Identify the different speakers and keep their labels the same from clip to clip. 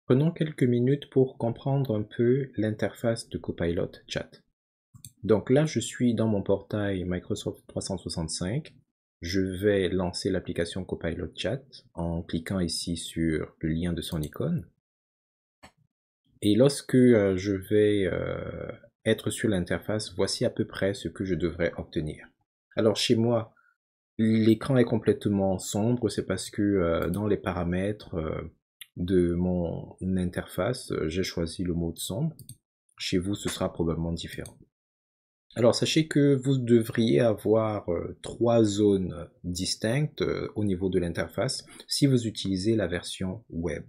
Speaker 1: Prenons quelques minutes pour comprendre un peu l'interface de Copilot Chat. Donc là, je suis dans mon portail Microsoft 365. Je vais lancer l'application Copilot Chat en cliquant ici sur le lien de son icône. Et lorsque je vais être sur l'interface, voici à peu près ce que je devrais obtenir. Alors chez moi, l'écran est complètement sombre, c'est parce que dans les paramètres de mon interface, j'ai choisi le mode sombre. Chez vous, ce sera probablement différent. Alors sachez que vous devriez avoir trois zones distinctes au niveau de l'interface si vous utilisez la version web.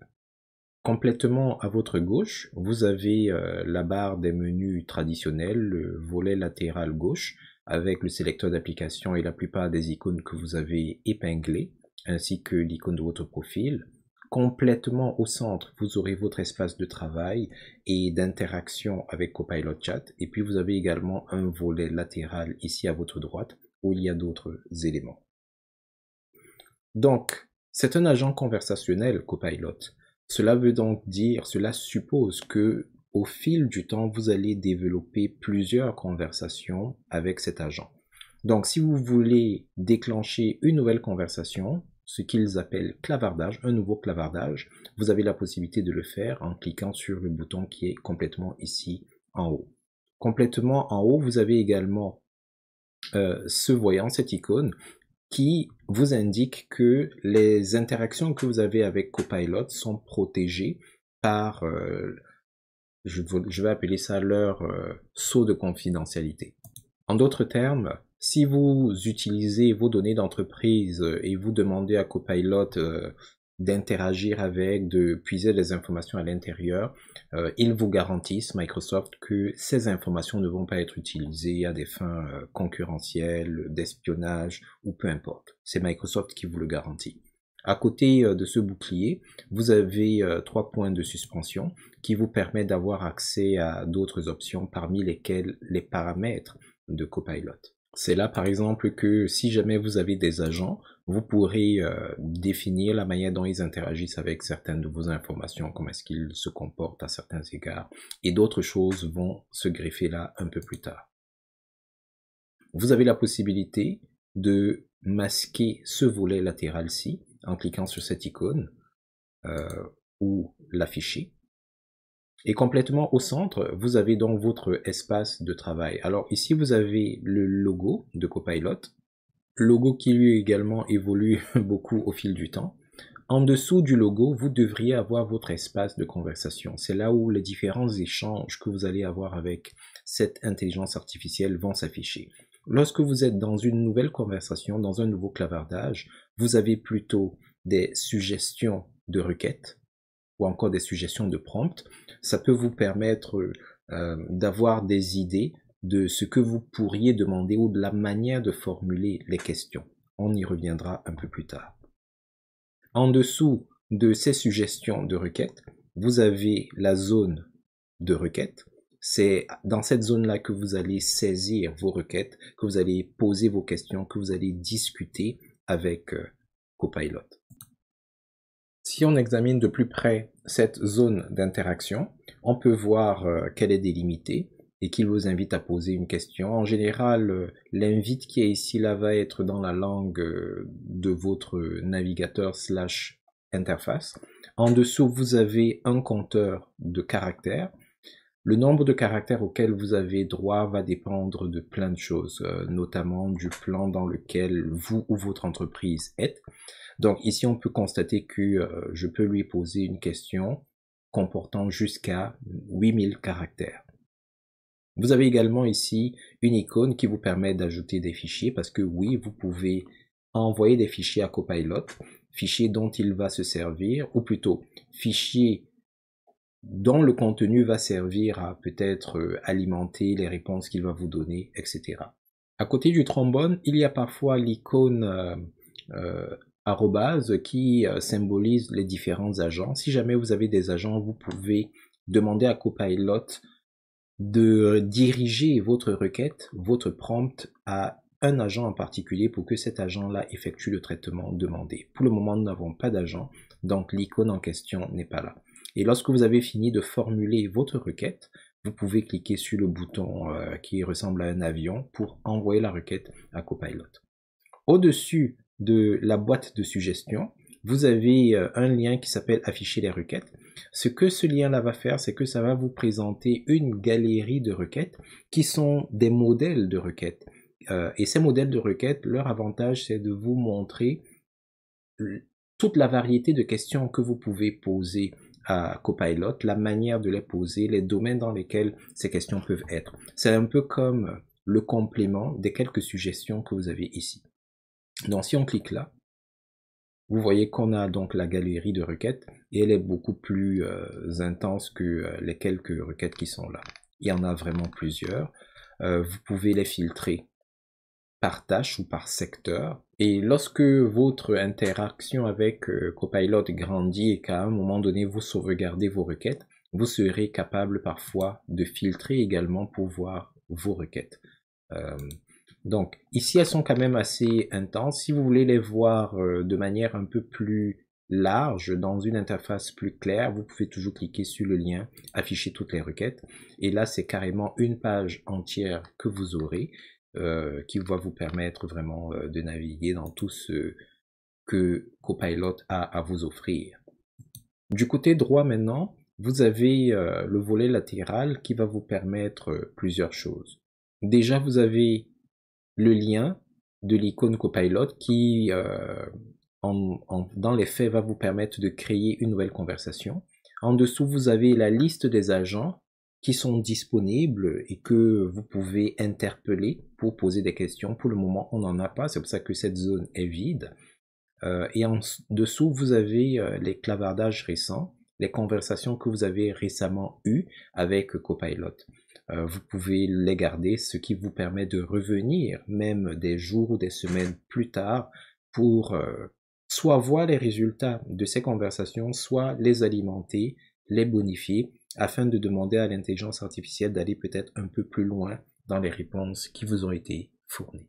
Speaker 1: Complètement à votre gauche, vous avez la barre des menus traditionnels, le volet latéral gauche, avec le sélecteur d'application et la plupart des icônes que vous avez épinglées, ainsi que l'icône de votre profil. Complètement au centre, vous aurez votre espace de travail et d'interaction avec Copilot Chat. Et puis vous avez également un volet latéral ici à votre droite, où il y a d'autres éléments. Donc, c'est un agent conversationnel, Copilot. Cela veut donc dire, cela suppose que au fil du temps, vous allez développer plusieurs conversations avec cet agent. Donc, si vous voulez déclencher une nouvelle conversation, ce qu'ils appellent clavardage, un nouveau clavardage, vous avez la possibilité de le faire en cliquant sur le bouton qui est complètement ici en haut. Complètement en haut, vous avez également ce voyant, cette icône, qui vous indique que les interactions que vous avez avec Copilot sont protégées par, je vais appeler ça leur sceau de confidentialité. En d'autres termes, si vous utilisez vos données d'entreprise et vous demandez à Copilot d'interagir avec, de puiser les informations à l'intérieur, ils vous garantissent, Microsoft, que ces informations ne vont pas être utilisées à des fins concurrentielles, d'espionnage ou peu importe. C'est Microsoft qui vous le garantit. À côté de ce bouclier, vous avez trois points de suspension qui vous permettent d'avoir accès à d'autres options, parmi lesquelles les paramètres de Copilot. C'est là par exemple que si jamais vous avez des agents, vous pourrez définir la manière dont ils interagissent avec certaines de vos informations, comment est-ce qu'ils se comportent à certains égards, et d'autres choses vont se greffer là un peu plus tard. Vous avez la possibilité de masquer ce volet latéral-ci en cliquant sur cette icône ou l'afficher. Et complètement au centre, vous avez donc votre espace de travail. Alors ici, vous avez le logo de Copilot, logo qui lui également évolue beaucoup au fil du temps. En dessous du logo, vous devriez avoir votre espace de conversation. C'est là où les différents échanges que vous allez avoir avec cette intelligence artificielle vont s'afficher. Lorsque vous êtes dans une nouvelle conversation, dans un nouveau clavardage, vous avez plutôt des suggestions de requêtes ou encore des suggestions de prompts. Ça peut vous permettre d'avoir des idées de ce que vous pourriez demander ou de la manière de formuler les questions. On y reviendra un peu plus tard. En dessous de ces suggestions de requêtes, vous avez la zone de requêtes. C'est dans cette zone-là que vous allez saisir vos requêtes, que vous allez poser vos questions, que vous allez discuter avec Copilot. Si on examine de plus près cette zone d'interaction, on peut voir qu'elle est délimitée et qu'il vous invite à poser une question. En général, l'invite qui est ici là va être dans la langue de votre navigateur / interface. En dessous, vous avez un compteur de caractères. Le nombre de caractères auxquels vous avez droit va dépendre de plein de choses, notamment du plan dans lequel vous ou votre entreprise êtes. Donc ici, on peut constater que je peux lui poser une question comportant jusqu'à 8000 caractères. Vous avez également ici une icône qui vous permet d'ajouter des fichiers parce que oui, vous pouvez envoyer des fichiers à Copilot, fichiers dont il va se servir, ou plutôt fichiers dont le contenu va servir à peut-être alimenter les réponses qu'il va vous donner, etc. À côté du trombone, il y a parfois l'icône arrobase qui symbolise les différents agents. Si jamais vous avez des agents, vous pouvez demander à Copilot de diriger votre requête, votre prompt à un agent en particulier pour que cet agent-là effectue le traitement demandé. Pour le moment, nous n'avons pas d'agent, donc l'icône en question n'est pas là. Et lorsque vous avez fini de formuler votre requête, vous pouvez cliquer sur le bouton qui ressemble à un avion pour envoyer la requête à Copilot. Au-dessus de la boîte de suggestions, vous avez un lien qui s'appelle afficher les requêtes. Ce que ce lien-là va faire, c'est que ça va vous présenter une galerie de requêtes qui sont des modèles de requêtes. Et ces modèles de requêtes, leur avantage, c'est de vous montrer toute la variété de questions que vous pouvez poser à Copilot, la manière de les poser, les domaines dans lesquels ces questions peuvent être. C'est un peu comme le complément des quelques suggestions que vous avez ici. Donc si on clique là, vous voyez qu'on a donc la galerie de requêtes et elle est beaucoup plus intense que les quelques requêtes qui sont là. Il y en a vraiment plusieurs. Vous pouvez les filtrer par tâche ou par secteur. Et lorsque votre interaction avec Copilot grandit et qu'à un moment donné vous sauvegardez vos requêtes, vous serez capable parfois de filtrer également pour voir vos requêtes. Donc ici elles sont quand même assez intenses. Si vous voulez les voir de manière un peu plus large, dans une interface plus claire, vous pouvez toujours cliquer sur le lien, afficher toutes les requêtes. Et là c'est carrément une page entière que vous aurez. Qui va vous permettre vraiment de naviguer dans tout ce que Copilot a à vous offrir. Du côté droit maintenant, vous avez le volet latéral qui va vous permettre plusieurs choses. Déjà, vous avez le lien de l'icône Copilot qui, dans les faits, va vous permettre de créer une nouvelle conversation. En dessous, vous avez la liste des agents qui sont disponibles et que vous pouvez interpeller pour poser des questions. Pour le moment, on n'en a pas, c'est pour ça que cette zone est vide. Et en dessous, vous avez les clavardages récents, les conversations que vous avez récemment eues avec Copilot. Vous pouvez les garder, ce qui vous permet de revenir même des jours ou des semaines plus tard pour soit voir les résultats de ces conversations, soit les alimenter, les bonifier, afin de demander à l'intelligence artificielle d'aller peut-être un peu plus loin dans les réponses qui vous ont été fournies.